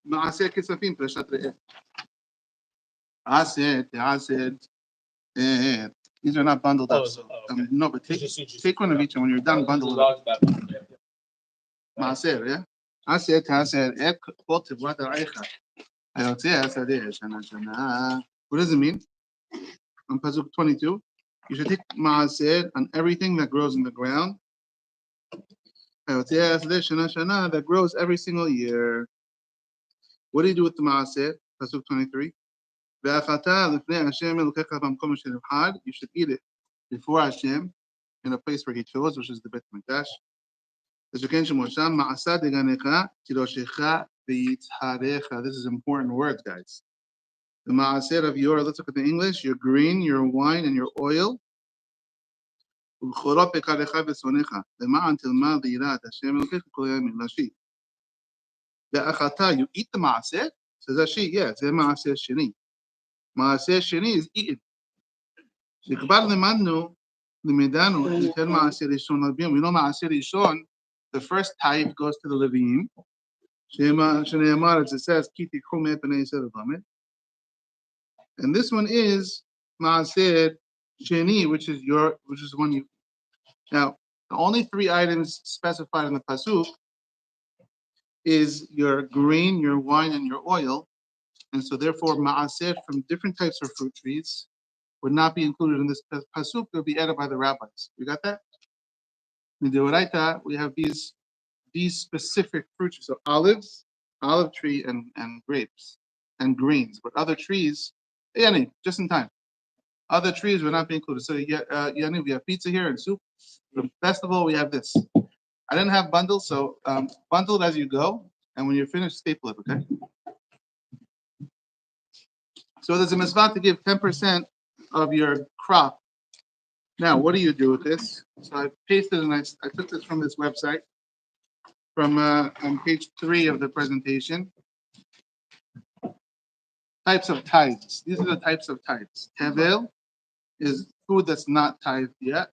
מעשה כספים, פרשת ראה. Asset. These are not bundled up. So, no, but take one of each, and when you're done, bundle it up. Maaser, yeah? Asset, ek pot vat raicha. What does it mean? On Pasuk 22, you should take maaser on everything that grows in the ground. That grows every single year. What do you do with the maaser? Pasuk 23. You should eat it before Hashem in a place where He chose, which is the Beit Mikdash. This is important words, guys. The maaser of your, let's look at the English, your grain, your wine, and your oil. You eat the maaser? Says that she, yeah, it's a maaser sheni. Maaser sheni is eaten. We know maaser rishon, the first type goes to the Leviim. It says, and this one is maaser sheni, which is one you. Now, the only three items specified in the pasuk is your grain, your wine, and your oil, and so therefore maaser from different types of fruit trees would not be included in this pasuk. It would be added by the rabbis. You got that? In the Oraita, we have these specific fruit trees. So olives, olive tree, and grapes, and grains. But other trees, Yani, just in time. Other trees would not be included. So Yani, we have pizza here and soup. The festival, we have this. I didn't have bundles, so bundle it as you go. And when you're finished, staple it, okay? So there's a mitzvah to give 10% of your crop. Now, what do you do with this? So I pasted and I took this from this website, from on page 3 of the presentation. Types of tithes. These are the types of tithes. Tevel is food that's not tithed yet.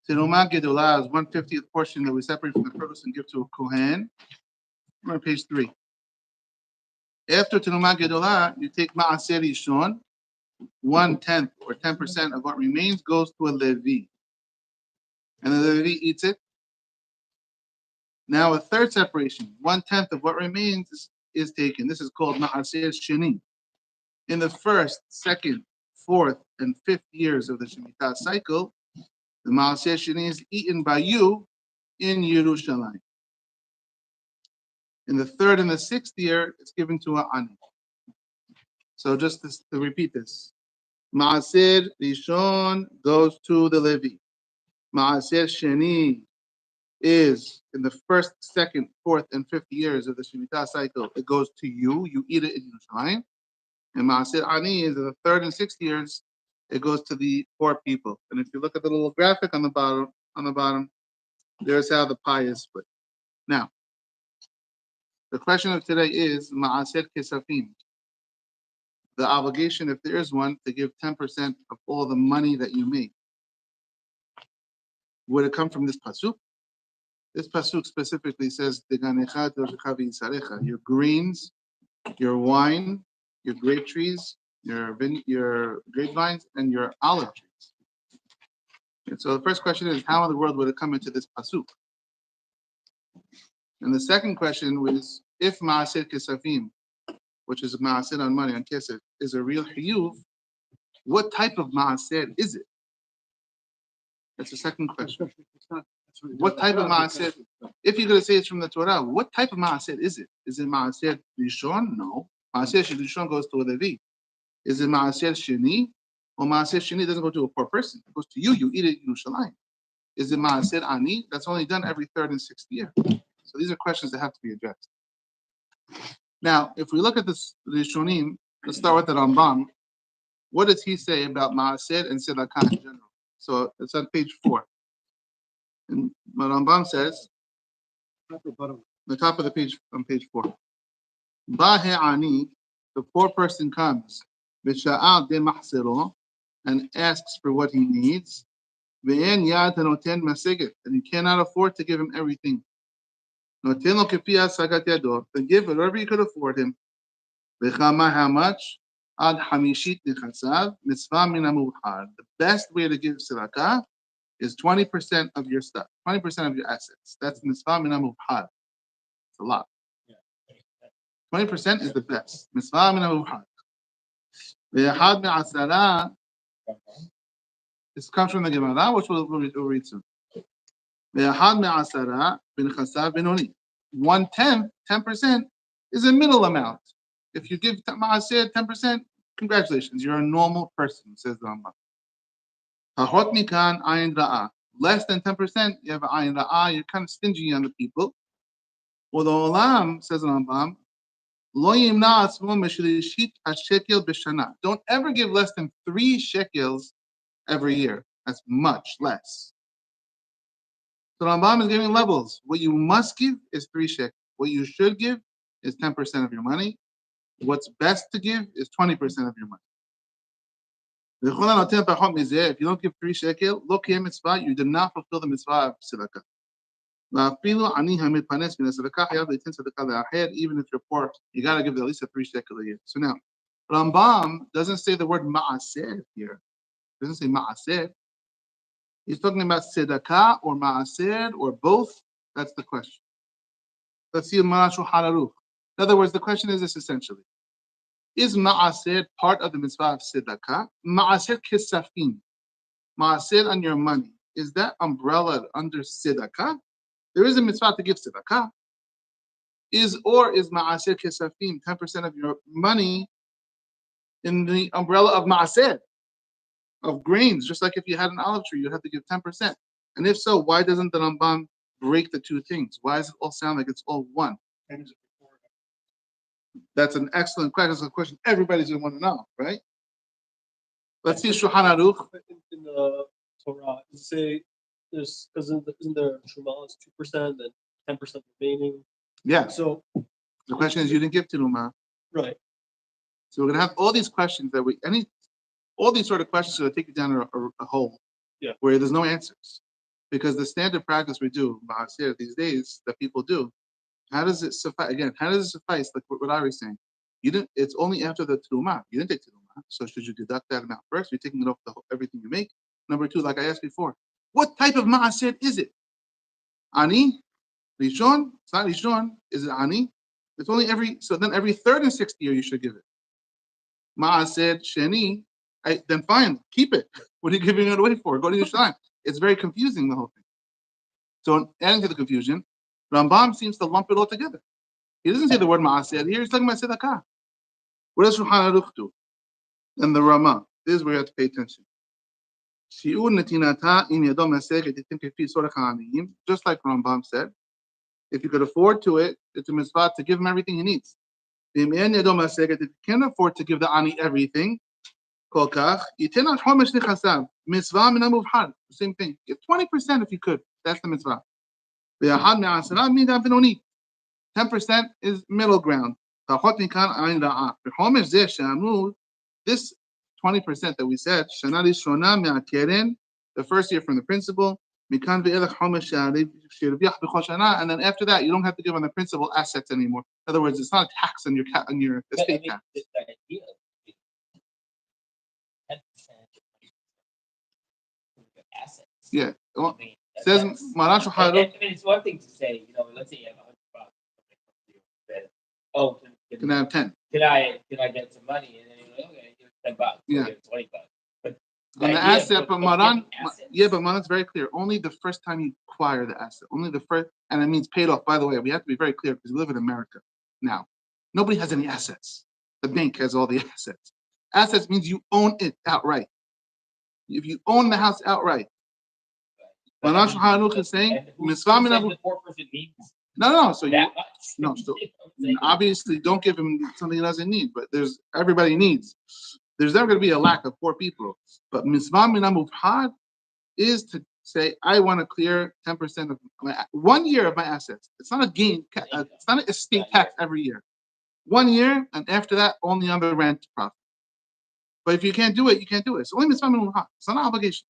Teruma Gedolah is 1/50th portion that we separate from the produce and give to a Kohen. We're on page 3. After Teruma Gedolah, you take Maaser Rishon, 1/10 or 10% of what remains goes to a Levi. And the Levi eats it. Now a third separation, 1/10 of what remains is taken. This is called Maaser Sheni. In the first, second, fourth, and fifth years of the Shemitah cycle, the Maaser Sheni is eaten by you in Yerushalayim. In the third and the sixth year, it's given to an ani. So just to repeat this, Maaser Rishon goes to the Levi. Maaser Sheni is in the first, second, fourth, and fifth years of the Shemitah cycle. It goes to you. You eat it in Yerushalayim. And Maaser Ani is in the third and sixth years. It goes to the poor people. And if you look at the little graphic on the bottom, there's how the pie is split. Now, the question of today is Maaser kessafim. The obligation, if there is one, to give 10% of all the money that you make. Would it come from this pasuk? This pasuk specifically says, your greens, your wine, your grape trees, your grapevines, and your olive trees. And so the first question is, how in the world would it come into this pasuk? And the second question was, if Maaser kessafim, which is Maaser on money, on kesef, is a real chiyuv, what type of Maaser is it? That's the second question. What type of Maaser? If you're going to say it's from the Torah, what type of Maaser is it? Is it Maaser Rishon? No. Maaser Rishon goes to a Levi. Is it Maaser Sheni? Or Maaser Sheni doesn't go to a poor person. It goes to you. You eat it in Yerushalayim. Is it Maaser Ani? That's only done every third and sixth year. So these are questions that have to be addressed. Now, if we look at this Rishonim, let's start with the Rambam. What does he say about Maaser and Tzedakah in general? So it's on page 4. And Rambam says, the top of the page, on page 4. Bahe Ani, the poor person comes, Bisha'al de Mahsiro, and asks for what he needs. Ve'en yad hanoten maseget, and you cannot afford to give him everything. Noten lo kefi hasagat yado, then give whatever you could afford him. V'chama, how much? Ad hamishit nechasav, mitzvah min hamubhar. The best way to give tzedakah is 20% of your stuff, 20% of your assets. That's mitzvah min hamubhar. It's a lot. 20% is the best. Mitzvah min hamubhar. Ve'ahad me'asara. This comes from the Gemara, which we'll read soon. Ve'ahad me'asara b'nechasav benoni. 1/10, 10% is a middle amount. If you give Maaser 10%, congratulations, you're a normal person, says the Rambam. Pahot mikan ayin ra'ah. Less than 10%, you have ayin ra'ah, you're kind of stingy on the people. Well, the Olam, says the Rambam, lo yimna atzmo mishlishit hashekel b'shana. Don't ever give less than 3 shekels every year. That's much less. So the Rambam is giving levels. What you must give is 3 shekels. What you should give is 10% of your money. What's best to give is 20% of your money. If you don't give 3 shekel, look here mitzvah, you did not fulfill the mitzvah of tzedakah. Even if you're poor, you got to give at least a 3 shekel a year. So now, Rambam doesn't say the word ma'aser here. He doesn't say ma'aser. He's talking about tzedakah or ma'aser or both. That's the question. Let's see Shulchan Aruch. In other words, the question is this essentially. Is ma'aser part of the mitzvah of tzedakah? Ma'aser kessafim. Ma'aser on your money. Is that umbrella under tzedakah? There is a mitzvah to give tzedakah. Is ma'aser kessafim 10% of your money in the umbrella of ma'aser, of grains? Just like if you had an olive tree, you'd have to give 10%. And if so, why doesn't the Rambam break the two things? Why does it all sound like it's all one? That's an excellent question. That's a question everybody's going to want to know, right? Let's see Shulchan Aruch. In the Torah, you say there's because isn't there Truma is 2%, then 10% remaining. Yeah. So the question is, you didn't give Truma. Right. So we're going to have all these questions all these sort of questions are going to take you down a hole where there's no answers. Because the standard practice we do, Ma'asir, these days that people do, how does it suffice? Again, how does it suffice? Like what I was saying, it's only after the Truma. You didn't take Truma, so should you deduct that amount first? You're taking it off everything you make. Number 2, like I asked before, what type of Ma'asir is it? Ani, Rishon. It's not Rishon. Is it Ani? It's only every 3rd and 6th year you should give it. Ma'asir Sheni. Then fine, keep it. What are you giving it away for? Go to Yerushalayim. It's very confusing, the whole thing. So adding to the confusion, Rambam seems to lump it all together. He doesn't say the word ma'aser here. He's talking about tzedakah. What does Shulchan Aruch do? And the Rama. This is where you have to pay attention. Just like Rambam said, if you could afford to it, it's a mitzvah to give him everything he needs. If you can't afford to give the ani everything, the same thing. Give 20% if you could. That's the mitzvah. 10% is middle ground. This 20% that we said, the first year from the principal, and then after that, you don't have to give on the principal assets anymore. In other words, it's not a tax on your estate tax. Yeah. Well, says Marash Haru. It's one thing to say, let's say you have $100. Can I have 10? Can I get some money? And then you're like, okay, give $10. Yeah. Give $20. But on the asset, but Maran, but Maran's very clear. Only the first time you acquire the asset. Only the first, and it means paid off. By the way, we have to be very clear because we live in America now. Nobody has any assets. The bank has all the assets. Assets means you own it outright. If you own the house outright, Marash Haru is saying, the poor person needs no. So that much. No, so obviously don't give him something he doesn't need, but everybody needs. There's never going to be a lack of poor people. But mitzvah min hamubhad is to say, I want to clear 10% of 1 year of my assets. It's not a gain, it's not an estate tax every year. 1 year, and after that, only on the rent profit. But if you can't do it, you can't do it. It's only mitzvah min hamubhad. It's not an obligation.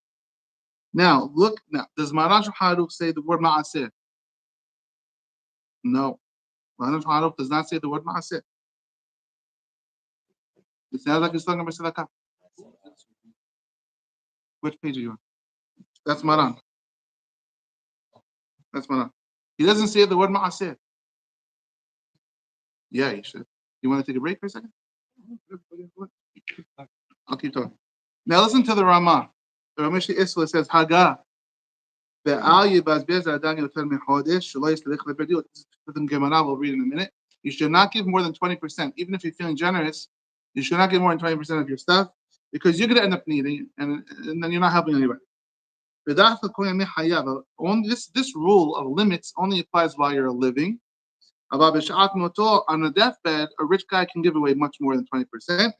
Now, look, now, does Maran Shulchan Aruch say the word ma'aseh? No. Maran Shulchan Aruch does not say the word ma'aseh. It sounds like it's talking about tzedakah. Which page are you on? That's Maran. That's Maran. He doesn't say the word ma'aseh. Yeah, you should. You want to take a break for a second? I'll keep talking. Now listen to the Ramah. The Ramesh Isla says, Haga. The Gemara we'll read in a minute. You should not give more than 20%. Even if you're feeling generous, you should not give more than 20% of your stuff because you're going to end up needing and then you're not helping anybody. Only this rule of limits only applies while you're living. On a deathbed, a rich guy can give away much more than 20%.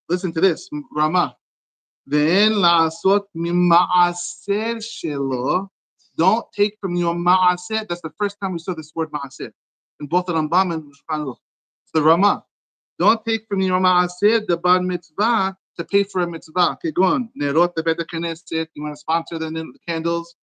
Listen to this, Ramah. Don't take from your ma'aseh. That's the first time we saw this word ma'aseh in both the Rambam and Shulchan Aruch. It's the Ramah. Don't take from your ma'aseh the bar mitzvah to pay for a mitzvah. Okay, go on. Nerot the Beit HaKnesset. You want to sponsor the candles?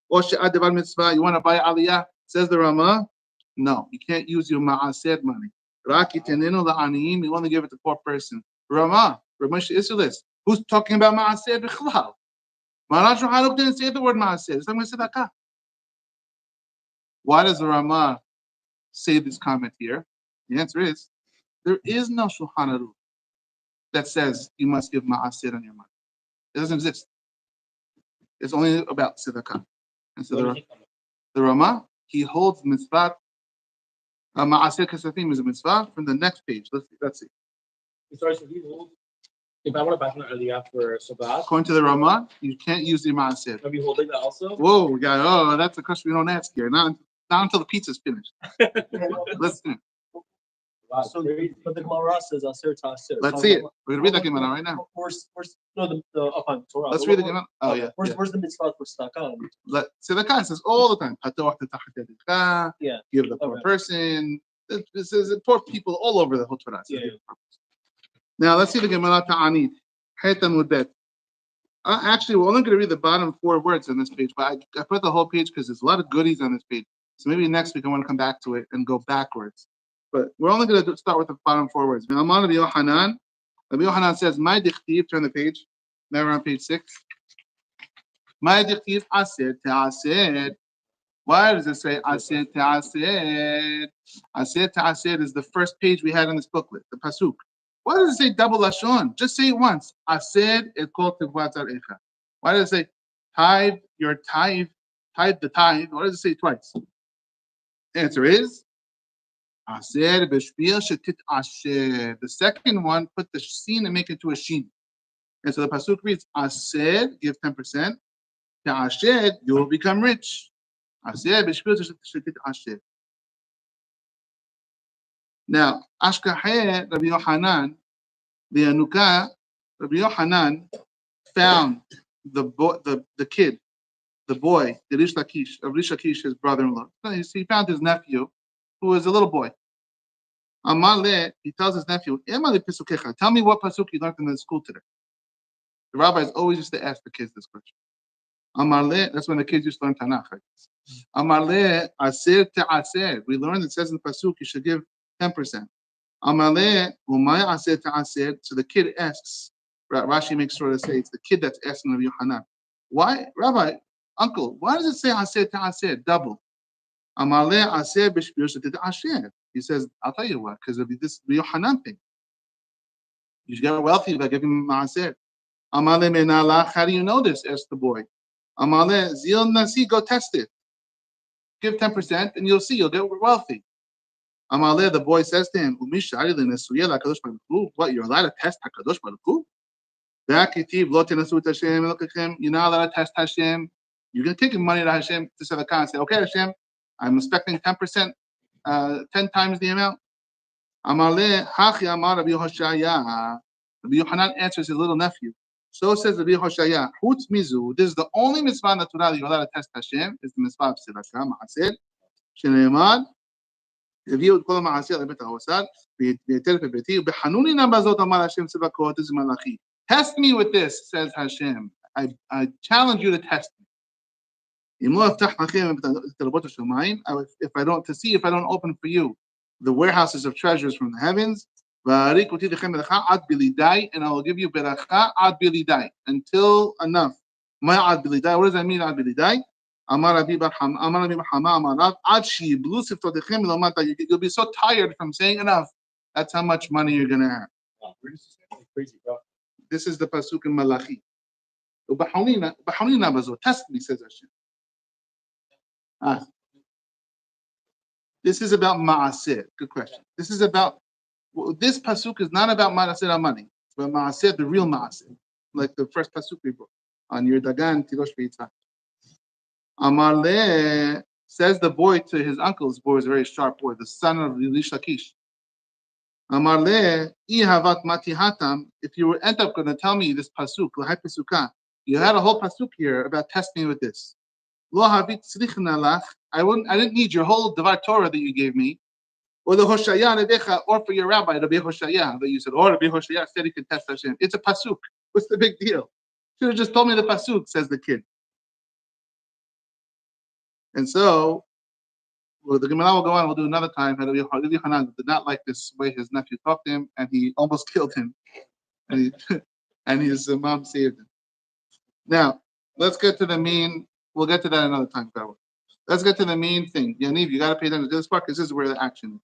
Or she'ad the bar mitzvah. You want to buy aliyah? Says the Ramah. No, you can't use your ma'aseh money. Raki tenenu la'aniyim. You only give it to poor person. Ramah. Ramesh Isserlis. Who's talking about ma'aseh b'chlal? Maran Shulchan Aruch didn't say the word ma'aseh. It's talking about tzedakah. Why does the Ramah say this comment here? The answer is there is no Shulchan Aruch that says you must give ma'aseh on your money. It doesn't exist. It's only about tzedakah. And so the Ramah, he holds mitzvah. Ma'aseh kessafim is a mitzvah from the next page. Let's see. Sorry, so he holds. If I want to buy something earlier for Shabbat, According to the Ramah, you can't use the ma'aseh. are we holding that also? Whoa, we got that's a question we don't ask here. Not until the pizza's finished. Listen. Wow, So, but the Gemara says aser ta'aser. Let's see it. We're gonna read that Gemara right now. Where's no the up on Torah? Let's read the Gemara. Oh yeah. Where's the mitzvah for tzedakah? Tzedakah says all the time. Yeah. Give the poor person. This is poor people all over the whole Torah. Yeah. Now let's see the Gemara Ta'anit. Haytan Mudbet. Actually, we're only going to read the bottom 4 words on this page, but I put the whole page because there's a lot of goodies on this page. So maybe next week I want to come back to it and go backwards. But we're only going to start with the bottom 4 words. Rabbi Yohanan says, "My dichtiv." Turn the page. Now we're on page 6. My dichtiv ased te'ased. Why does it say ased te'ased? Ased te'ased is the first page we had in this booklet, the pasuk. Why does it say double lashon? Just say it once. Ased et kol tevuat zarecha. Why does it say tithe your tithe, tithe the tithe? Why does it say it twice? The answer is ased b'shpil shetit ashed. The second one, put the sin and make it to a shin. And so the pasuk reads, ased, give 10%. Te'ashed, you will become rich. Ased b'shpil shetit ashed. Now, Ashkaheh, Rabbi Yohanan, the Anuka, Rabbi Yohanan found the kid, the boy, the Rish Lakish, his brother-in-law. He found his nephew, who was a little boy. Amaleh, he tells his nephew, tell me what pasuk you learned in the school today. The rabbis always used to ask the kids this question. Amaleh, that's when the kids used to learn Tanakh. Amaleh, aser te'aser. We learned it says in the pasuk you should give 10%. Amaleh, umay aser te'aser. So the kid asks. Rashi makes sure to say it's the kid that's asking Rabbi Yohanan. Why, Rabbi, uncle? Why does it say aser te'aser double? Amaleh aser b'shpil shetit asher. He says, I'll tell you what, because of this Rabbi Yohanan thing. You should get wealthy by giving maaser. Amaleh menalach. How do you know this? Asked the boy. Amaleh zil nasi. Go test it. Give 10% and you'll see you'll get wealthy. Amaleh, the boy says to him, what, you're allowed to test HaKadosh Baruch Hu? You're not allowed to test Hashem. You're going to take money to Hashem to Tzedakah and say, okay, Hashem, I'm expecting 10%, 10 times the amount. Amaleh, Hachi Amar Rabbi Yehoshaya. Rabbi Yohanan answers his little nephew. So says Rabbi Yehoshaya, Hutz Mizu, this is the only mitzvah in the Torah that you're allowed to test Hashem, is the mitzvah of Tzedakah, Ma'aseh, Shene'emad, הביאו את כל המעשה לבית ההוסד, ויתר בביתי, ובחנוני נא בזאת אמר השם צבקות, this is Malachi. Test me with this, says Hashem. I challenge you to test me. If I don't open for you the warehouses of treasures from the heavens, and I will give you beracha ad bilidai until enough. What does that mean, ad bilidai? You'll be so tired from saying enough. That's how much money you're gonna have. Wow, we're just crazy, bro. This is the pasuk in Malachi. Test me, says Hashem. This is about Maaser. Good question. This pasuk is not about Maaser on money. It's about Maaser, the real Maaser, like the first pasuk we brought on your Dagan Tirosh Veitzah. Amar le, says the boy to his uncle. His boy is a very sharp boy, the son of Lakish. Amar le, havat mati hatam. If you end up going to tell me this pasuk, l'hai pasuka, you had a whole pasuk here about testing me with this. Lo havit tzrichna lach. I didn't need your whole Devar Torah that you gave me, or the Hoshaya Nedecha, or for your rabbi, Rabbi Hoshaya, that you said, or Rabbi Hoshaya said he could test Hashem. It's a pasuk. What's the big deal? Should have just told me the pasuk, says the kid. And so, the Gemara will go on. We'll do another time. Rabbi Hanan did not like this way his nephew talked to him, and he almost killed him, and his mom saved him. Now, let's get to the main. We'll get to that another time, Pharaoh. Let's get to the main thing. Yaniv, you got to pay attention to this part because this is where the action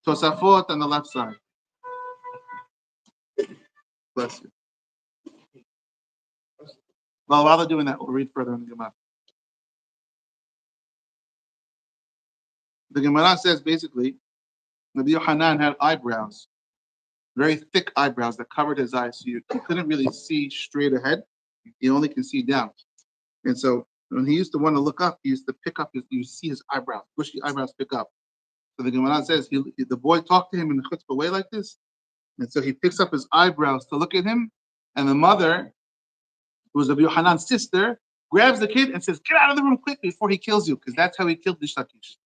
is. Tosafot on the left side. Bless you. Well, while they're doing that, we'll read further in the Gemara. The Gemara says basically, Rabbi Yohanan had eyebrows, very thick eyebrows that covered his eyes, so you couldn't really see straight ahead. You only can see down. And so when he used to want to look up, he used to pick up you see his eyebrows, bushy eyebrows pick up. So the Gemara says the boy talked to him in a chutzpah way like this, and so he picks up his eyebrows to look at him, and the mother, who was Rabbi Yohanan's sister, grabs the kid and says, "Get out of the room quick before he kills you," because that's how he killed Rish Lakish.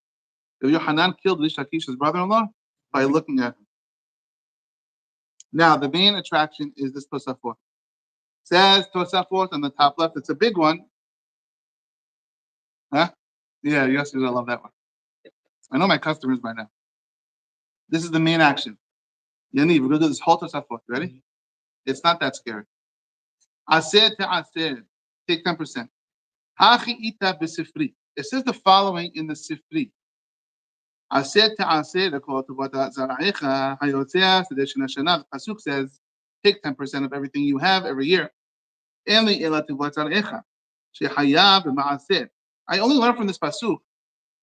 Rabbi Yohanan killed Rish Lakish's brother-in-law by looking at him. Now the main attraction is this Tosafot. Says Tosafot on the top left. It's a big one. Huh? Yeah, yes, I love that one. I know my customers by now. This is the main action. Yaniv, we're going to do this whole Tosafot. Ready? It's not that scary. Aser te'aser. Take 10%. Hachi ita b'sifri. It says the following in the Sifri. Aser te'aser l'kol tovat zara'icha hayotzea sedeshina shana. The pasuk says, take 10% of everything you have every year. Eli ela tovat zara'icha shehayav b'ma'aser. I only learned from this pasuk,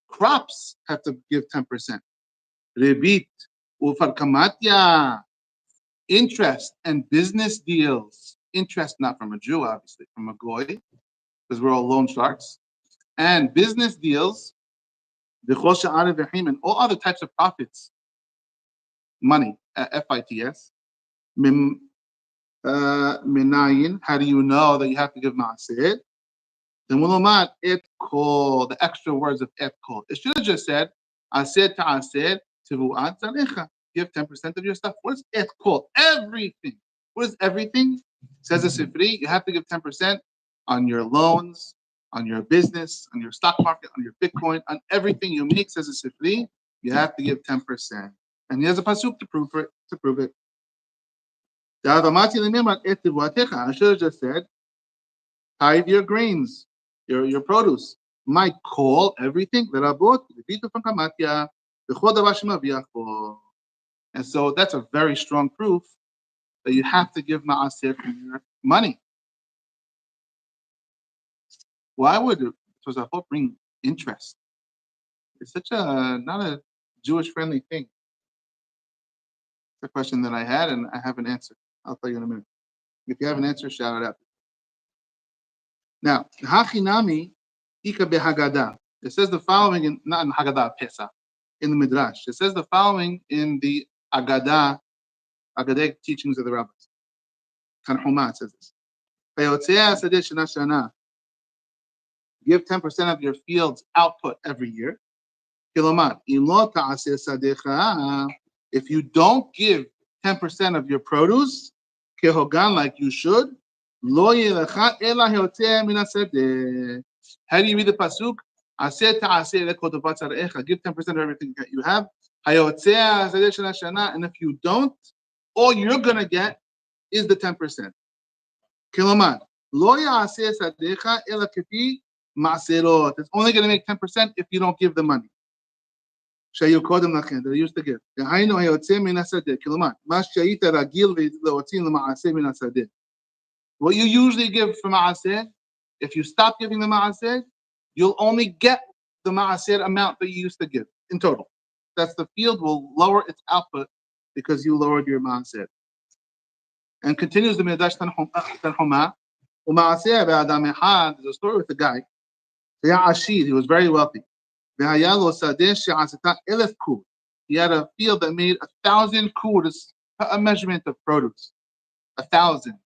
crops have to give 10%. Rebit ufarkamatya, interest and business deals. Interest not from a Jew, obviously, from a goy, because we're all loan sharks. And business deals, and all other types of profits. Money, FITS. Minayin, how do you know that you have to give ma'aseh? The mulumat et kol, the extra words of et kol. It should have just said, aseh ta'aseh tivu'at zarecha. Give 10% of your stuff. What is et kol? Everything. What is everything? Says the Sifri, you have to give 10% on your loans, on your business, on your stock market, on your Bitcoin, on everything you make, says the Sifri, you have to give 10%. And he has a pasuk to prove it. I should have just said, hide your grains, your produce. Might call everything. And so that's a very strong proof that you have to give ma'aseh from your money. Why would Tosafot bring interest? It's such not a Jewish-friendly thing. It's a question that I had, and I have an answer. I'll tell you in a minute. If you have an answer, shout it out. Now, Hachinami Ika behagada. It says the following, not in Haggadah Pesach, in the Midrash. It says the following in the Aggadaic teachings of the rabbis. Tanhuma says this. Give 10% of your field's output every year. If you don't give 10% of your produce, kehogan, like you should, Lo yelecha ela heyotzeh min hasadeh. How do you read the pasuk? Aseh ta'aseh lekol tovat zarecha. Give 10% of everything that you have. Hayotzeh hasadeh shana shana. And if you don't, all you're gonna get is the 10%. Kilomar. Lo ya'aseh sadecha ela kefi ma'aserot. It's only gonna make 10% if you don't give the money. שהיו קודם לכן, that used to give. דהיינו היוצא מן השדה, כלומר, מה שהיית רגיל להוציא למעשה מן השדה. What you usually give for ma'aseh, if you stop giving the ma'aseh, you'll only get the ma'aseh amount that you used to give in total. That's the field will lower its output because you lowered your ma'aseh. And continues the Midrash Tanhuma, u'ma'aseh be'adam echad, there's a story with a guy, he was very wealthy. He had a field that made 1,000 kudos, a measurement of produce. 1,000.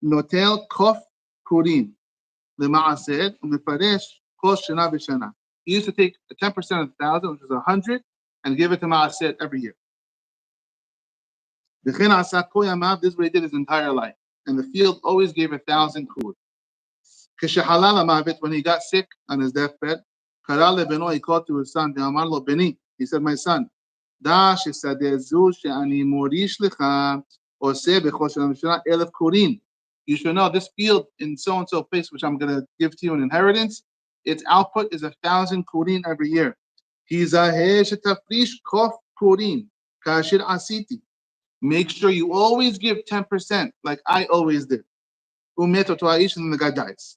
Notel kof kurim. He used to take 10% of the 1,000, which is 100, and give it to Ma'aseh every year. This is what he did his entire life. And the field always gave 1,000 kud. When he got sick on his deathbed, he called to his son, he said, my son, you should know this field in so-and-so place, which I'm going to give to you in inheritance, its output is 1,000 kurin every year. Make sure you always give 10%, like I always did. And the guy dies.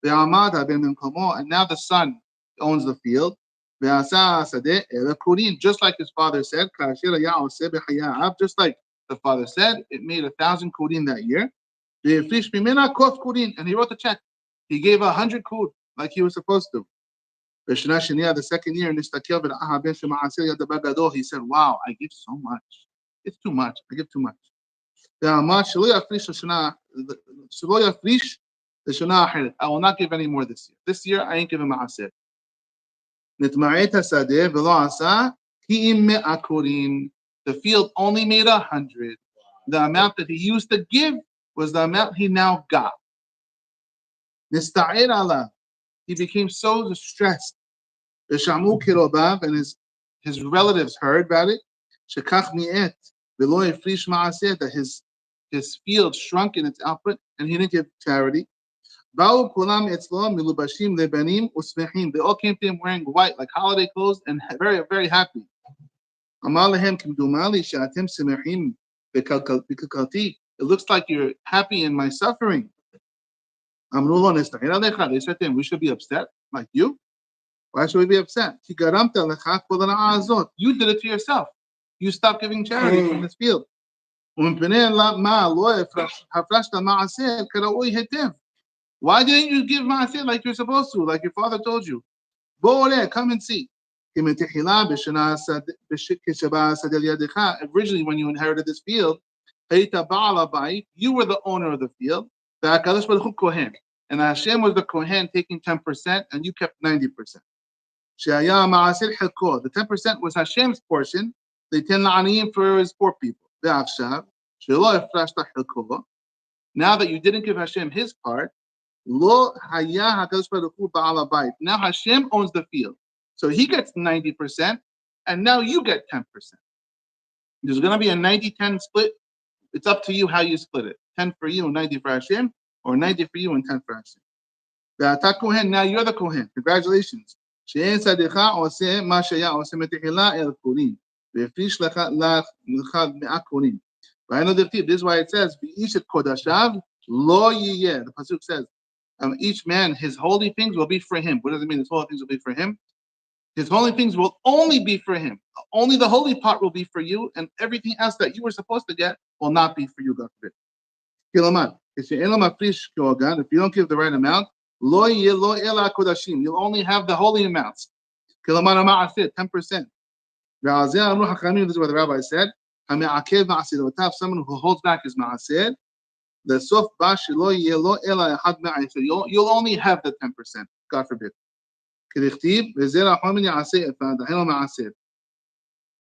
And now the son owns the field. Just like his father said, just like the father said, it made 1,000 kurin that year. And he wrote the check. He gave 100 kud like he was supposed to. The second year, he said, wow, I give so much. It's too much. I give too much. I will not give any more this year. This year, I ain't giving ma'aseh. The field only made 100. The amount that he used to give was the amount he now got. He became so distressed. And his relatives heard about it. That his field shrunk in its output and he didn't give charity. They all came to him wearing white, like holiday clothes, and very, very happy. It looks like you're happy in my suffering. They said to him, we should be upset, like you? Why should we be upset? You did it to yourself. You stopped giving charity from this field. Why didn't you give ma'aseh like you're supposed to, like your father told you? Go there, come and see. Originally, when you inherited this field, you were the owner of the field. And Hashem was the Kohen taking 10%, and you kept 90%. The 10% was Hashem's portion. They tend la'aniyim for his poor people. Now that you didn't give Hashem his part, now Hashem owns the field. So he gets 90%, and now you get 10%. There's going to be a 90-10 split. It's up to you how you split it. 10 for you and 90 for Hashem, or 90 for you and 10 for Hashem. Now you're the Kohen. Congratulations. This is why it says, the pasuk says, each man, his holy things will be for him. What does it mean his holy things will be for him? His holy things will only be for him. Only the holy part will be for you, and everything else that you were supposed to get will not be for you, God forbid. If you don't give the right amount, you'll only have the holy amounts. 10%. This is what the rabbi said. Someone who holds back his ma'aseh, you'll only have the 10%. God forbid.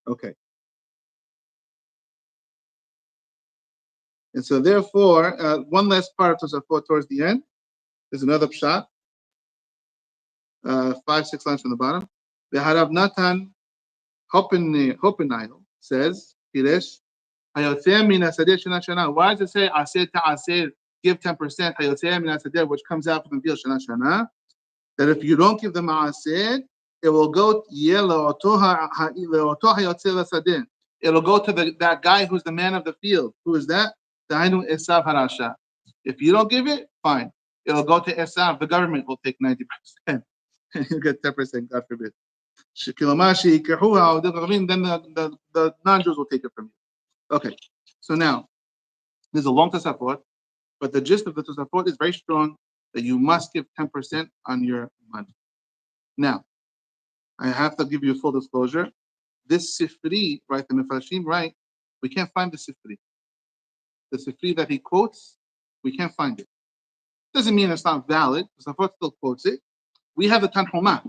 Okay. And so therefore, one last part of Tosafot towards the end. There's another pshat. 5-6 lines from the bottom. The Harav Natan Hoppenheil says, Piresh, why does it say Aser Ta'aser, give 10%, which comes out from the field Shana Shana? That if you don't give the Ma'aser, it will go it'll go to that guy who's the man of the field. Who is that? Dainu Esav Harasha. If you don't give it, fine. It'll go to Esav. The government will take 90%. You get 10%, God forbid. Then the non-Jews will take it from you. Okay, so now there's a long Tosafot, but the gist of the Tosafot is very strong that you must give 10% on your money. Now, I have to give you full disclosure. This Sifri, right, the Mefarshim, right, we can't find the Sifri. The Sifri that he quotes, we can't find it. Doesn't mean it's not valid. Tosafot still quotes it. We have the Tanhumah,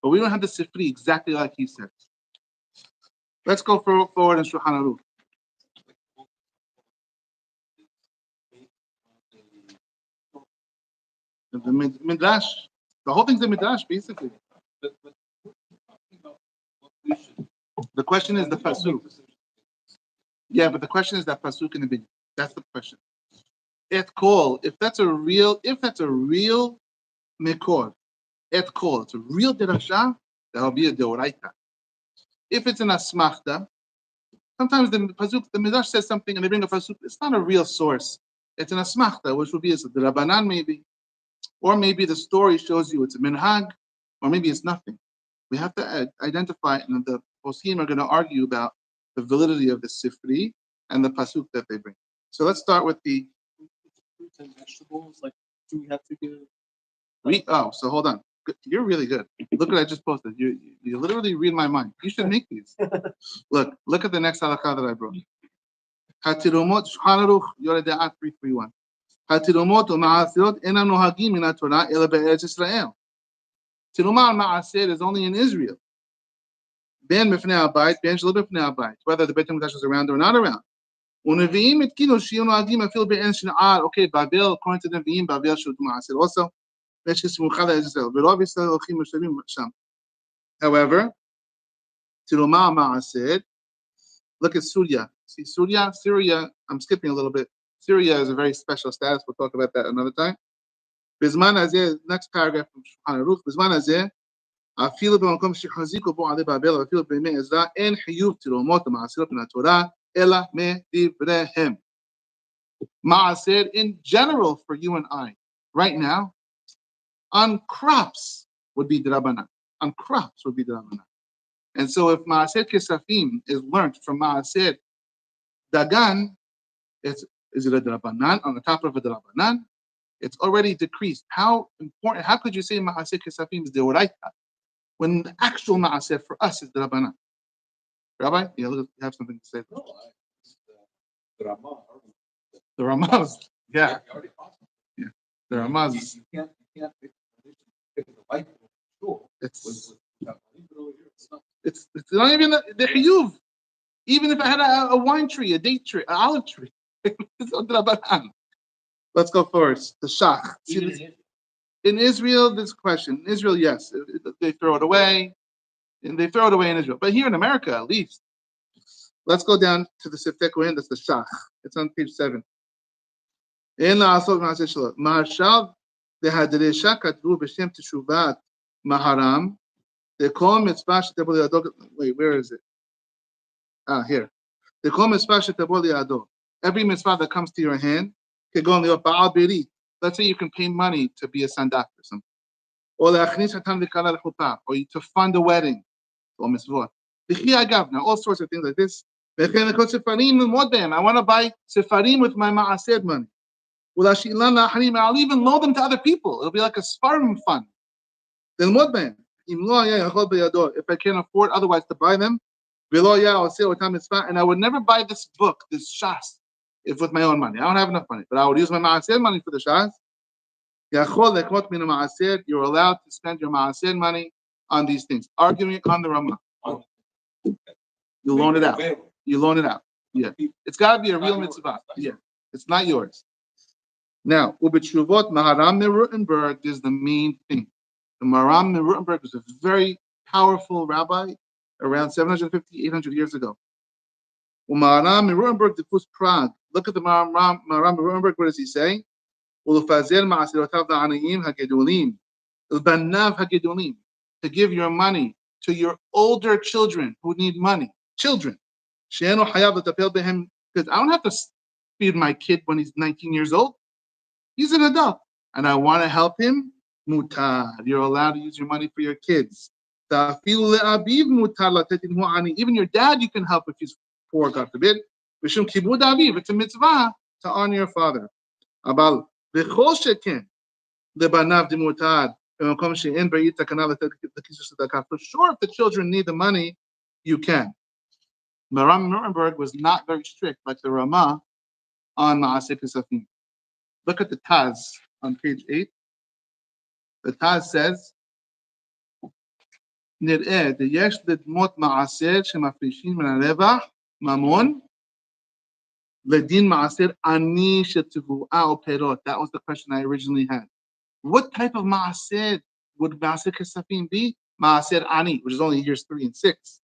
but we don't have the Sifri exactly like he says. Let's go forward in Shulchan Aruch. The Midrash, the whole thing's the Midrash, basically. The question is the pasuk. Yeah, but the question is that pasuk in the beginning. That's the question. Et kol, if that's a real mekor, et kol, it's a real derasha, that'll be a deoraita. If it's an asmachta, sometimes the pasuk, the Midrash says something and they bring a pasuk. It's not a real source. It's an asmachta, which would be the Rabbanan maybe, or maybe the story shows you it's a minhag, or maybe it's nothing. We have to identify, and the poskim are going to argue about the validity of the sifri and the pasuk that they bring. So let's start with the fruits and vegetables. Like, do we have to give? So hold on. You're really good. Look what I just posted. You literally read my mind. You should make these. Look at the next halakha that I brought. Hatirumot Shulchan Aruch Yoreh De'at 331. Hatirumot u'ma'asirot enam nohagim min haTorah ela be'eretz Yisrael. Tirumah and ma'aser is only in Israel. Ben mifnei habayit, ben shelo b'fnei habayit, whether the Beit HaMikdash is around or not around. U'nevi'im etkilu shiyu nohagim afil be'en shen'ar. Okay, Babel, according to the Nevi'im, Babel should do ma'aser also. However, Tirumah ma'aser. Look at Syria. See Syria. I'm skipping a little bit. Syria is a very special status. We'll talk about that another time. Bizman hazeh, next paragraph from Shulchan Aruch. Bizman hazeh, afilu b'makom shechaziko bo alei Babel, afilu b'mei Ezra, en chiyuv tirumot ma'aserot min haTorah, ela medivrehem. Ma'aser in general for you and I, right now, on crops would be d'Rabbanan. On crops would be d'Rabbanan. And so if Ma'aser kessafim is learned from Ma'aser dagan, is it a d'Rabbanan on the top of a d'Rabbanan? It's already decreased. How important? How could you say Ma'aser kessafim is deoraita when the actual Ma'aser for us is d'Rabbanan? Rabbi, you have something to say? No, the Ramaz. Yeah. The Ramaz. You can't pick the light sure. It's not even the chiyuv. Even if I had a wine tree, a date tree, an olive tree, it's not d'Rabbanan. Let's go first. The shach. In Israel, this question. In Israel, yes, they throw it away, and they throw it away in Israel. But here in America, at least, let's go down to the Siftek Kohen. That's the shach. It's on page 7. In the Asot Ma'aseh Marshal dehadresha katru b'shem teshuvat maharam. The kol mitzvah shetabol yado. Wait, where is it? Here. The kol mitzvah shetabol yado. Every mitzvah that comes to your hand. Let's say you can pay money to be a sandak or something. Or to fund a wedding. Now, all sorts of things like this. I want to buy sefarim with my ma'aser money. I'll even loan them to other people. It'll be like a sfarim fund. Then what, man? If I can't afford otherwise to buy them, and I would never buy this book, this shas, if with my own money. I don't have enough money, but I would use my ma'aser money for the shas. You're allowed to spend your ma'aser money on these things. Arguing on the Ramah. You loan it out. Yeah. It's got to be a real mitzvah. Yeah. It's not yours. Now, Ubitshuvot Maharam Rutenberg is the main thing. The Maharam Rutenberg was a very powerful rabbi around 750, 800 years ago. Maharam Rutenberg diffused Prague. Look at the Maharam Rutenberg. What does he say? To give your money to your older children who need money. Children. Because I don't have to feed my kid when he's 19 years old. He's an adult. And I want to help him. Mutar. You're allowed to use your money for your kids. Even your dad you can help if he's poor, God forbid. It's a mitzvah to honor your father. For sure, if the children need the money, you can. Maharam Nuremberg was not very strict like the Ramah on Maaseh Kessafim. Look at the Taz on page 8. The Taz says, נראה דייש לדמות מעשר שמפרישים מן הרווח ממון לדין מעשר עני של תבואה או פירות. That was the question I originally had. What type of מעשר would מעשר כספים be? מעשר עני, which is only years 3 and 6.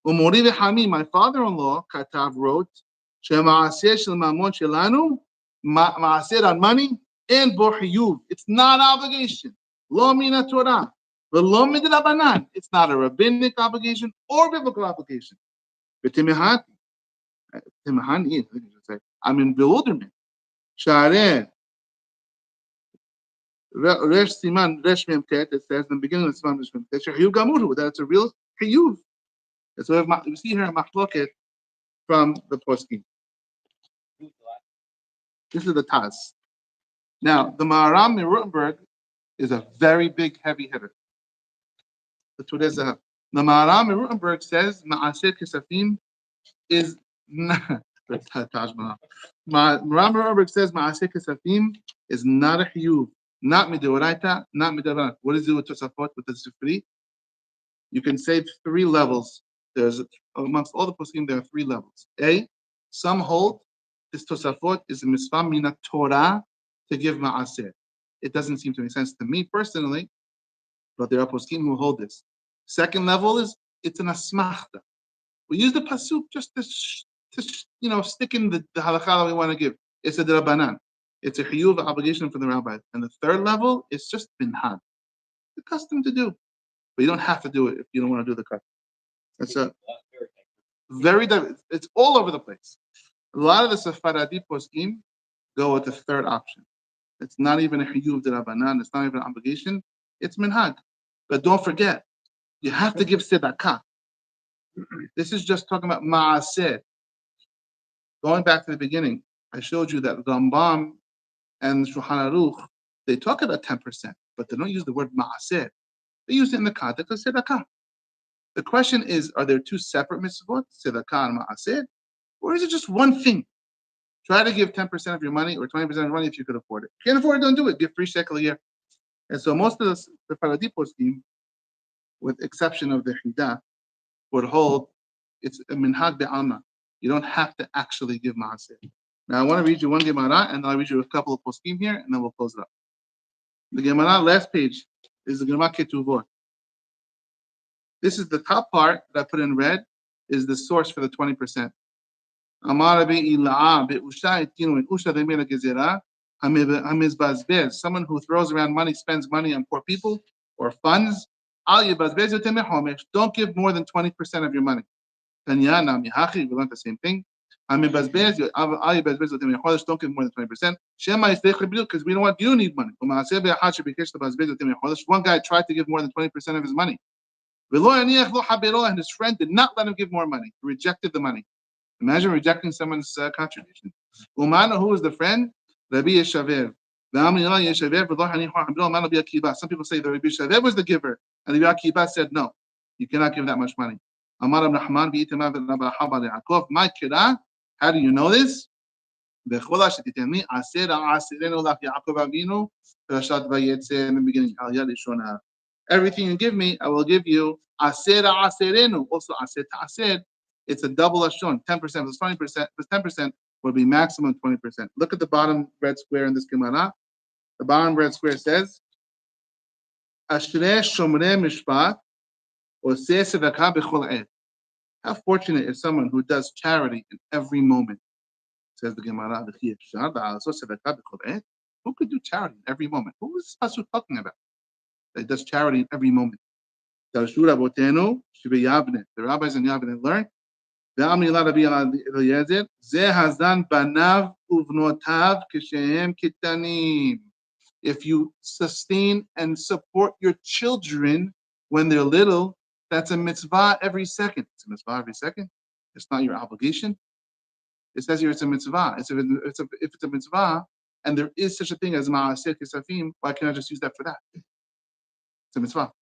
ומורי וחמי, my father-in-law, כתב, wrote, שמעשר של ממון שלנו, מעשר on money, and בו חיוב. It's not obligation. לא מן התורה. It's not a rabbinic obligation or biblical obligation. I'm in bewilderment. Shaarey, Resh Siman, Resh Memtet, it says in the beginning of Siman Resh Memtet, that it's a real chiyuv. That's what we see here in Machloket from the poskim. This is the Taz. Now, the Maharam in Rutenberg is a very big, heavy hitter. The Maharam in Rutenberg says Ma'aseh Kessafim is not the Taj Mahal. Maharam Rutenberg says Ma'aseh Kessafim is not a hiyuv, not midoraita, not midoraita. What is it with Tosafot, with the Sifri? You can say 3 levels. There's amongst all the poskim there are 3 levels. A, some hold this Tosafot is a mitzvah mina Torah to give Ma'aseh. It doesn't seem to make sense to me personally, but there are poskim who hold this. Second level is it's an asmachta. We use the pasuk just to stick in the halakha that we want to give. It's a drabanan. It's a chiyuv obligation for the rabbi. And the third level is just minhag. The custom to do, but you don't have to do it if you don't want to do the custom. It's a very it's all over the place. A lot of the Sephardi poskim go with the third option. It's not even a chiyuv drabanan. It's not even an obligation. It's minhag. But don't forget, you have to give tzedakah. This is just talking about ma'aseh. Going back to the beginning, I showed you that Rambam and Shulchan Aruch, they talk about 10%, but they don't use the word ma'aseh. They use it in the context of tzedakah. The question is, are there 2 separate mitzvot, tzedakah and ma'aseh, or is it just one thing? Try to give 10% of your money or 20% of your money if you could afford it. If you can't afford it, don't do it. Give 3 shekel a year. And so most of the Faradi poskim, with exception of the Hida, would hold it's a minhag be'alma. You don't have to actually give ma'aseh. Now I want to read you one gemara, and then I'll read you a couple of poskim here, and then we'll close it up. The gemara, last page, is the gemara ketuvot. This is the top part that I put in red, is the source for the 20%. Amar be'ila'a be'usha etinu in usha demela gezerah hamizbazbez. Someone who throws around money, spends money on poor people or funds. Don't give more than 20% of your money. Tanyana mihachi, we learned the same thing. Don't give more than 20%. Because we don't want you to need money. One guy tried to give more than 20% of his money. And his friend did not let him give more money. He rejected the money. Imagine rejecting someone's contribution. Umana, who was the friend? Rabbi Yeshaver. Some people say that Rabbi Yeshaver was the giver, and Rabbi Akiva said, no, you cannot give that much money. How do you know this? In the beginning, everything you give me, I will give you. Also, aser ta'aser. It's a double ashon. 10% plus 20% plus 10%. would be maximum 20%. Look at the bottom red square in this gemara. The bottom red square says, Ashrei shomrei mishpat oseh tzedakah b'chol ed. How fortunate is someone who does charity in every moment? Says the Gemara. Who could do charity in every moment? Who is this pasuk talking about? That does charity in every moment. The rabbis in Yavne learned. If you sustain and support your children when they're little, that's a mitzvah every second. It's a mitzvah every second. It's not your obligation. It says here it's a mitzvah. If it's a mitzvah, and there is such a thing as ma'aseh kessafim, why can't I just use that for that? It's a mitzvah.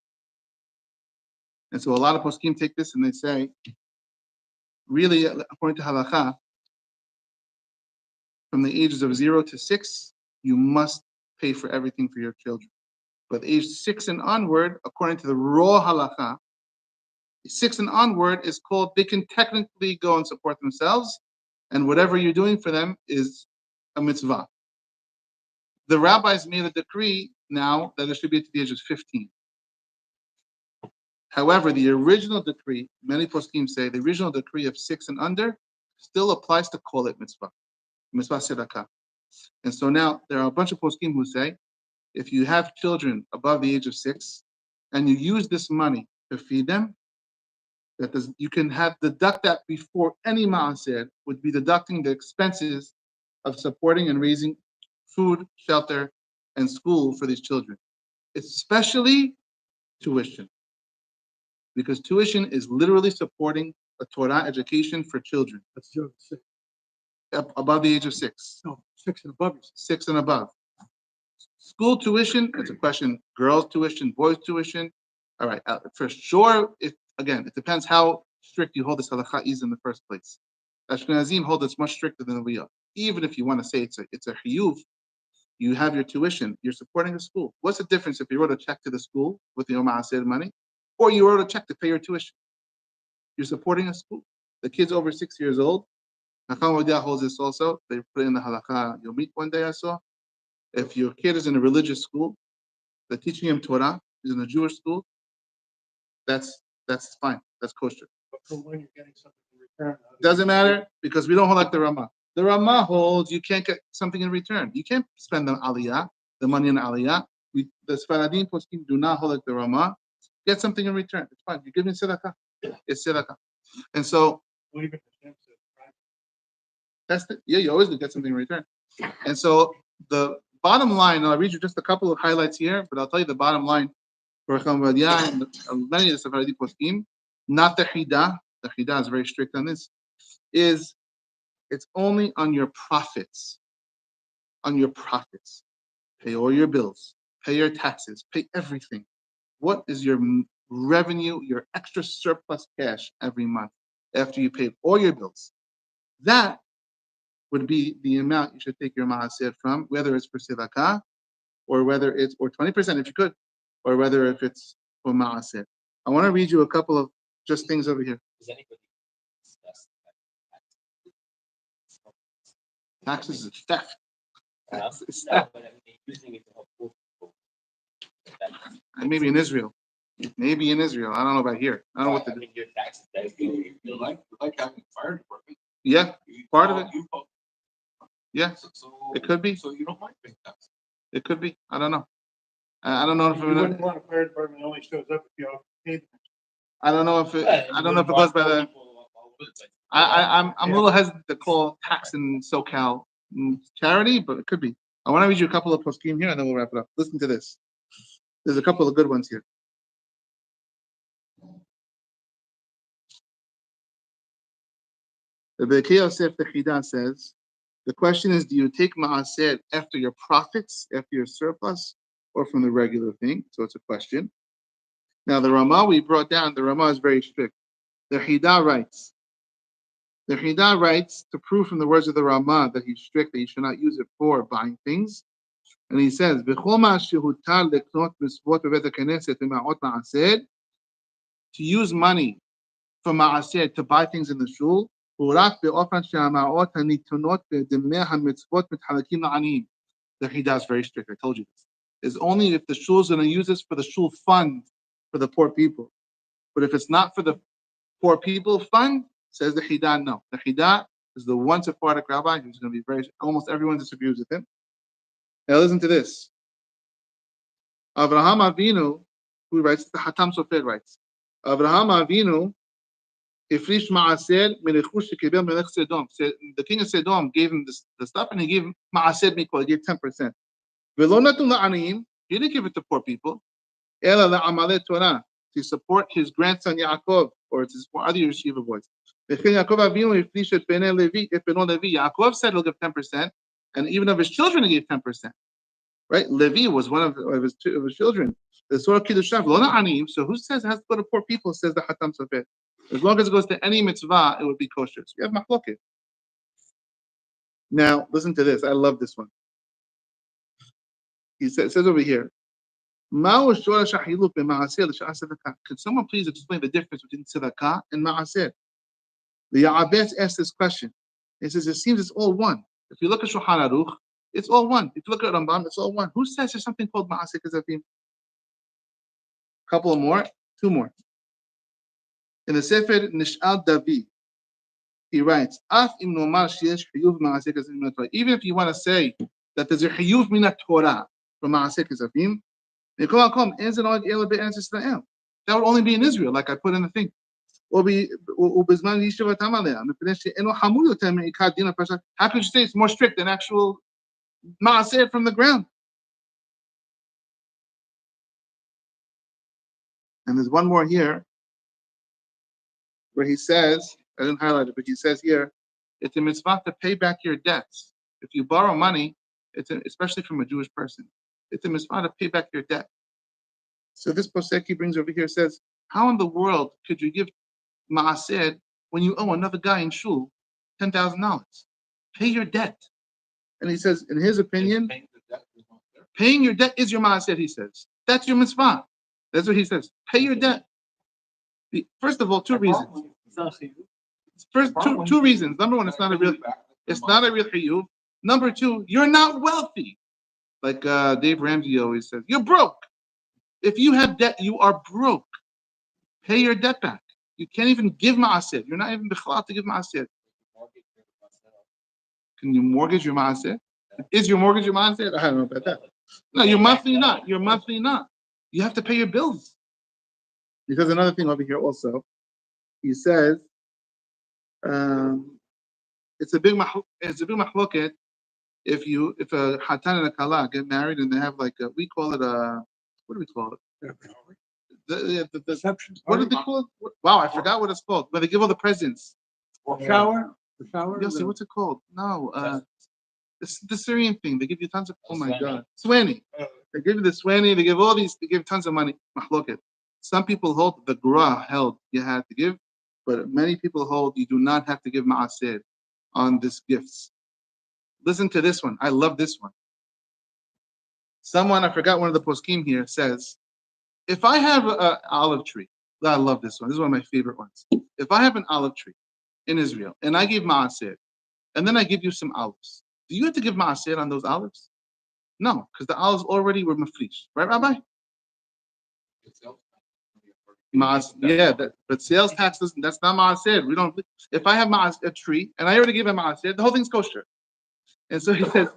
And so a lot of poskim take this and they say, really, according to halakha, from the ages of 0 to 6, you must pay for everything for your children. But age 6 and onward, according to the raw halakha, 6 and onward is called, they can technically go and support themselves, and whatever you're doing for them is a mitzvah. The rabbis made a decree now that it should be to the age of 15. However, the original decree, many poskim say, the original decree of 6 and under still applies to call it mitzvah tzedakah. And so now there are a bunch of poskim who say, if you have children above the age of 6 and you use this money to feed them, you can deduct that before any ma'aseh would be deducting the expenses of supporting and raising food, shelter, and school for these children, especially tuition. Because tuition is literally supporting a Torah education for children. That's 0 to 6. Above the age of 6. No, 6 and above. 6 and above. School tuition, it's a question. Girls tuition, boys tuition. All right, for sure, it depends how strict you hold this halakha is in the first place. Ashkenazim hold it's much stricter than we are. Even if you want to say it's a chiyuv, you have your tuition, you're supporting a school. What's the difference if you wrote a check to the school with your ma'aseh money, or you wrote a check to pay your tuition? You're supporting a school. The kid's over 6 years old. Nachman Odia holds this also. They put it in the halakha yomit one day I saw. If your kid is in a religious school, they're teaching him Torah, he's in a Jewish school, that's fine. That's kosher. But for when you're getting something in return. Doesn't matter because we don't hold like the Ramah. The Ramah holds you can't get something in return. You can't spend the aliyah, the money in aliyah. The Sfaradim poskim do not hold like the Ramah. Get something in return. It's fine. You give me tzedakah. It's tzedakah. And so you always get something in return. And so the bottom line, I'll read you just a couple of highlights here, but I'll tell you the bottom line for Chavadia and many of the Sephardi poskim, not the Chida. The Chida is very strict on this. It's only on your profits. On your profits. Pay all your bills. Pay your taxes. Pay everything. What is your revenue, your extra surplus cash every month after you paid all your bills? That would be the amount you should take your ma'aseh from, whether it's for tzedakah, or whether it's, or 20% if you could, or whether if it's for ma'aseh. I want to read you a couple of just things over here. Does anybody discuss Taxes is theft. that? It's No, theft. but I mean, using it to help poor people. And maybe in Israel. Maybe in Israel. I don't know about here. I don't know what to I do. mean, your taxes, that is You like having a fire department. Yeah, part of it. Yeah, So it could be. So you don't mind paying taxes. It could be. I don't know. I don't know if You wouldn't want a fire department that only shows up if you all paid. I don't know if it. I don't know if it goes by the. I'm a little hesitant to call tax in SoCal charity, but it could be. I want to read you a couple of poskim here, and then we'll wrap it up. Listen to this. There's a couple of good ones here. The B'kei Yosef the Chida says, the question is, do you take ma'aseh after your profits, after your surplus, or from the regular thing? So it's a question. Now the Ramah we brought down, the Ramah is very strict. The Chida writes to prove from the words of the Ramah that he's strict, that you should not use it for buying things. And he says, to use money for ma'aseh to buy things in the shul, הוא רק באופן שהמעות הניתנות בדמי המצוות מתחלקים לעניים. The Hida is very strict, I told you this. Is only if the shul is going to use this for the shul fund for the poor people. But if it's not for the poor people fund, says the Hida, no. The Hida is the one Sephardic rabbi who's going to be almost everyone disagrees with him. Now listen to this. Avraham Avinu, who writes, the Hatam Sofer writes, Avraham Avinu, Ifrish Maaser Melechush Shekebel Melech Sedom. The king of Sedom gave him the stuff, and he gave him Maaser Mikol, he gave 10%. Velo Natun La'aniyim, he didn't give it to poor people. Ela La'amalei Torah, to support his grandson Yaakov, or to support other Yeshiva boys. Yaakov Avinu Ifrish Et Bnei Levi, Et Beno Levi. Yaakov said he'll give 10%, and even of his children he gave 10%. Right? Levi was one of his children. The Surah Kiddushav, Lo Na'aniyim. So who says it has to go to poor people? Says the Hatam Sofer. As long as it goes to any mitzvah, it would be kosher. So we have machloket. Now, listen to this. I love this one. It says over here, could someone please explain the difference between tzedakah and ma'aser? The Ya'abetz asked this question. He says, it seems it's all one. If you look at Shulchan Aruch, it's all one. If you look at Rambam, it's all one. Who says there's something called ma'aser kessafim? Couple more, two more. In the Sefer Nishal Davi, he writes, even if you want to say that there's a chiyuv min Torah from Ma'aseh Kessafim, that would only be in Israel, like I put in the thing. How could you say it's more strict than actual Ma'aseh from the ground? And there's one more here, where he says, I didn't highlight it, but he says here, it's a mitzvah to pay back your debts. If you borrow money, especially from a Jewish person, it's a mitzvah to pay back your debt. So this posek he brings over here says, how in the world could you give ma'aseh when you owe another guy in shul $10,000? Pay your debt. And he says, in his opinion, paying your debt is your ma'aseh, he says. That's your mitzvah. That's what he says. Pay your debt. First of all, two reasons. First, two reasons. Number one, it's not a real chiyuv. Number two, you're not wealthy. Like Dave Ramsey always says, you're broke. If you have debt, you are broke. Pay your debt back. You can't even give ma'aseh. You're not even bichlal to give ma'aseh. Can you mortgage your ma'aseh? Is your mortgage your ma'aseh? I don't know about that. No, you're monthly not. You're monthly not. You have to pay your bills. He says another thing over here also. He says it's a big mahloket if a hatan and a kala get married and they have like we call it a, what do we call it? The reception. What do they call it? Wow, I forgot what it's called. Where they give all the presents. Shower. Yes, what's it called? No, the Syrian thing. They give you tons of. Oh my God, Swani. They give you the Swani. They give all these. They give tons of money. Mahloket. Some people hold, the Gra held you had to give, but many people hold you do not have to give ma'aseh on these gifts. Listen to this one. I love this one. Someone, I forgot one of the poskim here, says, if I have an olive tree, I love this one. This is one of my favorite ones. If I have an olive tree in Israel and I give ma'aseh, and then I give you some olives, do you have to give ma'aseh on those olives? No, because the olives already were maflish. Right, Rabbi? But sales tax doesn't. That's not ma'aseh. We don't. If I have a tree and I already give a ma'aseh, the whole thing's kosher. And so he says,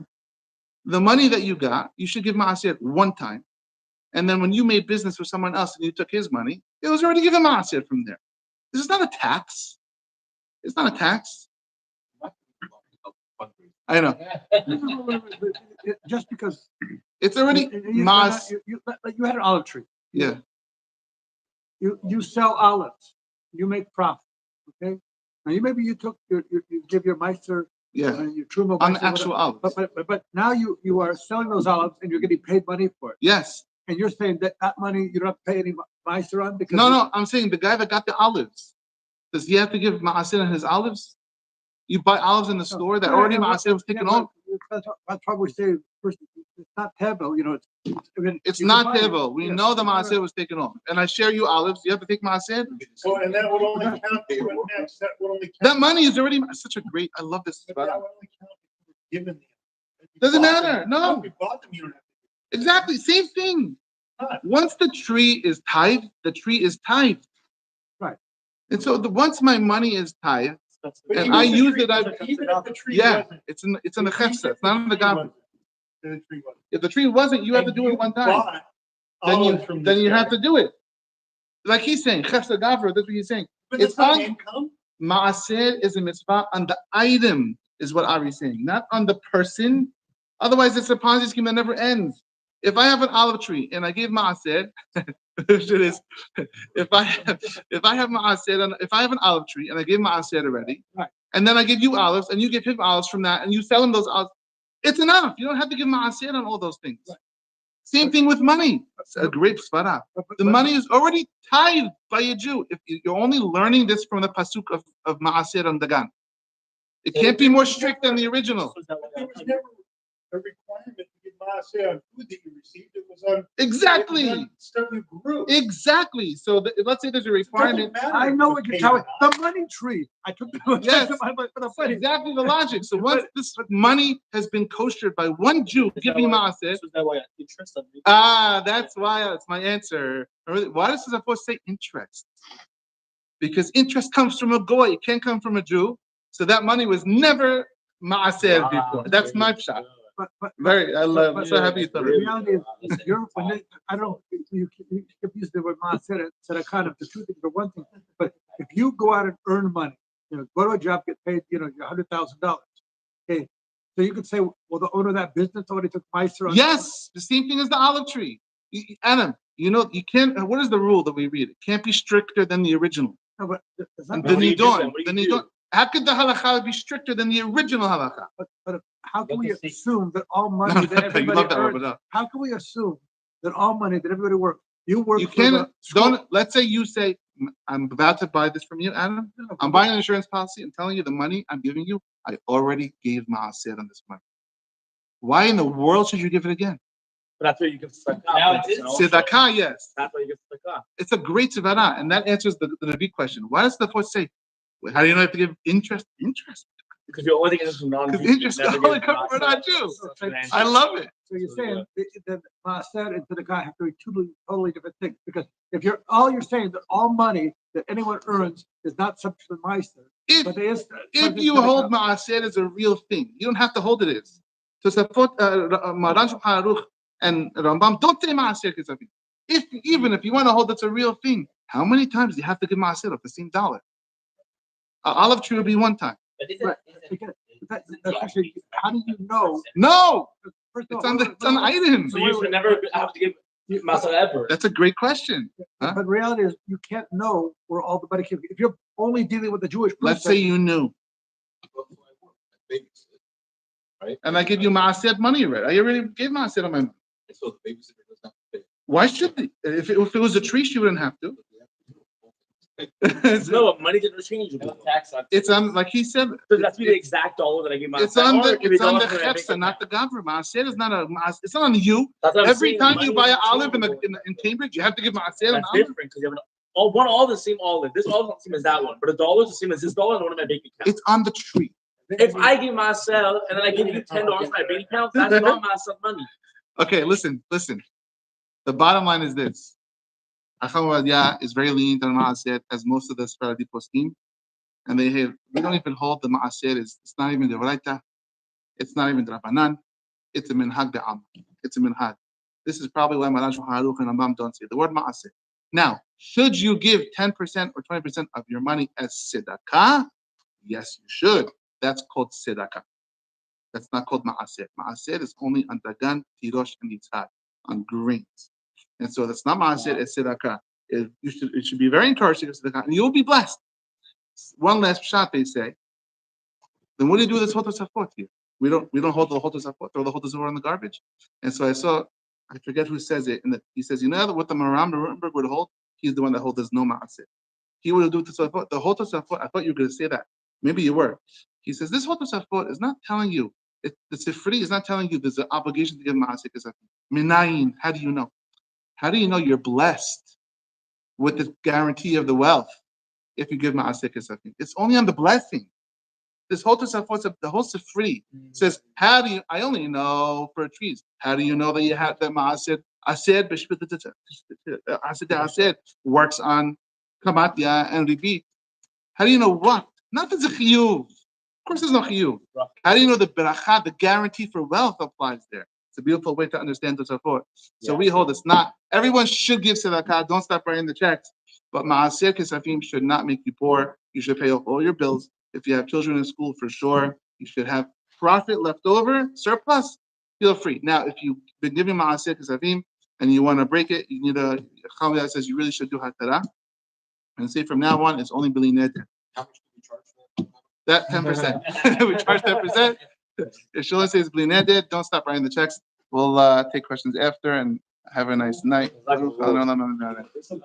the money that you got, you should give ma'aseh one time, and then when you made business with someone else and you took his money, it was already given ma'aseh from there. This is not a tax. It's not a tax. I know. Just because it's already you had an olive tree. Yeah. You sell olives, you make profit. Okay. Now you give your meister, your truma on the actual olives. But now you are selling those olives and you're getting paid money for it. Yes. And you're saying that money you don't have to pay any meister on because no, I'm saying the guy that got the olives, does he have to give ma'aseh on his olives? You buy olives in the store that already ma'aseh was taken off. that's why we say first, it's not tevel, It's you not can buy it. tevel. We Yeah. know the maaser was taken off. And I share you olives. You have to take maaser. So, and that would only count to it next, that would only count. That money is already such a great. I love this. But that would only count if you were given them. If you Doesn't bought matter. them- No. If you bought them, you don't have to. Exactly. Same thing. Right. Once the tree is tithed, the tree is tithed. Right. And so once my money is tithed, That's But And even I if the use tree it, I- wasn't- even if the tree yeah, wasn't- it's in the even chefsa. if It's not in the tree gavra. wasn't- the tree wasn't. If the tree wasn't, you have to And do it one time. bought olives from Then this you guy. have to do it. Like he's saying, chefsa gavra. That's what he's saying. But It's that's not on- income. Maaser is a mitzvah on the item, is what Ari's saying, not on the person. Otherwise, it's a Ponzi scheme that never ends. If I have an olive tree and I give Maaser, if I have Maaser, and if I have an olive tree and I give Maaser already, Right. and then I give you olives and you give him olives from that and you sell him those olives, it's enough. You don't have to give Maaser on all those things. Right. Same thing with money. It's a great svara. But- The but- money is already tithed by a Jew. If you're only learning this from the pasuk of Maaser and Dagan, it can't be more strict than the original. is that There why was never a requirement to give maaser on food that you received. It was on. Exactly. it was on stuff you grew. Exactly. So let's say there's a requirement. I know what you're telling, the money tree. I took the Yes. for the That's money. exactly the logic. So once this money has been koshered by one Jew giving Maaser, So is that why interest on me? that's why that's my answer. Why does it supposed to say interest? Because interest comes from a goy, it can't come from a Jew. So that money was never Maaser before. That's my shot. But I love. I'm so happy you the thought of it. reality is, I don't, you can use the word maaser, tzedakah, if the two things are one thing, but if you go out and earn money, go to a job, get paid, your $100,000. Okay, so you could say, well, the owner of that business already took maaser on. Yes, the same thing as the olive tree. Adam, you can't. What is the rule that we read? It can't be stricter than the original. No, but it's not- And what then do you you do don't. then? What do Then you you do? don't. How could the halakha be stricter than the original halakha? but how can What we does he- assume that all No, money that you everybody love that earns, one, but how can we assume that all money that everybody works, you work you for can't. the school? Don't. Let's say you say, "I'm about to buy this from you, Adam. I'm buying an insurance policy. I'm telling you the money I'm giving you. I already gave maaser on this money. Why in the world should you give it again? But that's where you give tzedakah. Now it is. Tzedakah, yes. That's why you give tzedakah. It's a great tzedakah, and that answers the big question. Why does the Torah say? How do you know you have to give interest? Interest. Because you're only getting from non. Because interest only comes from not Jews. I love it. So you're saying that maaser and tzedakah have to be totally different things, because if you're saying that all money that anyone earns is not subject to maaser, If but it is. if you hold maaser as a real thing, you don't have to hold it as. To support Maran Shulchan Aruch and Rambam, don't say maaser kessafim. Even if you want to hold it's a real thing, how many times do you have to give maaser of the same dollar? Olive tree would be one time. Right. Because that's actually, how do you know? No, First of it's all, on the item. So you should never have to give masa ever. That's a great question. Huh? But reality is, you can't know where all the money came. If you're only dealing with the Jewish person. Let's say you knew, Right? and I give you maaser money already. I already gave maaser on my money. So the babysitter doesn't have to pay. Why should they? If it was a tree, she wouldn't have to. No, money didn't change. Tax on. It's on, like he said. So that's be the exact dollar that I give my. It's on the $100 chefsa, not the gavra. Maaser is not a. It's not on you. That's what I'm Every saying, time money you buy an is olive in changeable. Cambridge, you have to give maaser on That's olive. different because you have all the same olive. This olive is the same as that one, but a dollar is the same as this dollar and one of my bank account. It's on the tree. If I give myself and then I give you $10 for my bank account, that's not myself money. Okay, listen. The bottom line is this. Acham Ovadia is very lenient on maaser, as most of the Sephardi poskim, and we don't even hold the maaser. It's not even the Oraita. It's not even the Rabbanan. It's a minhag de'am. It's a minhag. This is probably why Maran Shulchan Aruch and Rambam don't say the word maaser. Now, should you give 10% or 20% of your money as tzedakah? Yes, you should. That's called tzedakah. That's not called maaser. Maaser is only on dagan, tirosh, and yitzhak, on grains. And so that's not maaser, it's tzedakah. It should be very encouraging of tzedakah, and you'll be blessed. One last shot, they say. Then what do you do with this hotos hafot here? We don't hold the hotos hafot, throw the hotos in the garbage. And so I forget who says it, and he says, you know what the Maram Nuremberg would hold? He's the one that holds there's no maaser. He would do this hafot. The hotos hafot. I thought you were going to say that. Maybe you were. He says this hotos hafot is not telling you The Sifri is not telling you there's an obligation to give Maaser Kessafim. Minayin, how do you know? How do you know you're blessed with the guarantee of the wealth if you give Maaser Kessafim? It's only on the blessing. This whole Tosafot, the whole Sifri says, how do you, I only know for trees. How do you know that you have that Maaser? I said works on Kamatya and Ribit. How do you know what? Not the chiyuv. Of course, there's no chiyuv. How do you know the beracha, the guarantee for wealth applies there? It's a beautiful way to understand the support. So we hold it's not everyone should give tzedakah. Don't stop writing the checks. But maaser kessafim should not make you poor. You should pay off all your bills. If you have children in school, for sure, you should have profit left over, surplus. Feel free. Now, if you've been giving maaser kessafim and you want to break it, you need a challah that says you really should do hatara. And say from now on, it's only bili neder. How much do we charge for That 10%. We charge 10%. If Shula says bli neder, don't stop writing the checks. We'll take questions after and have a nice night.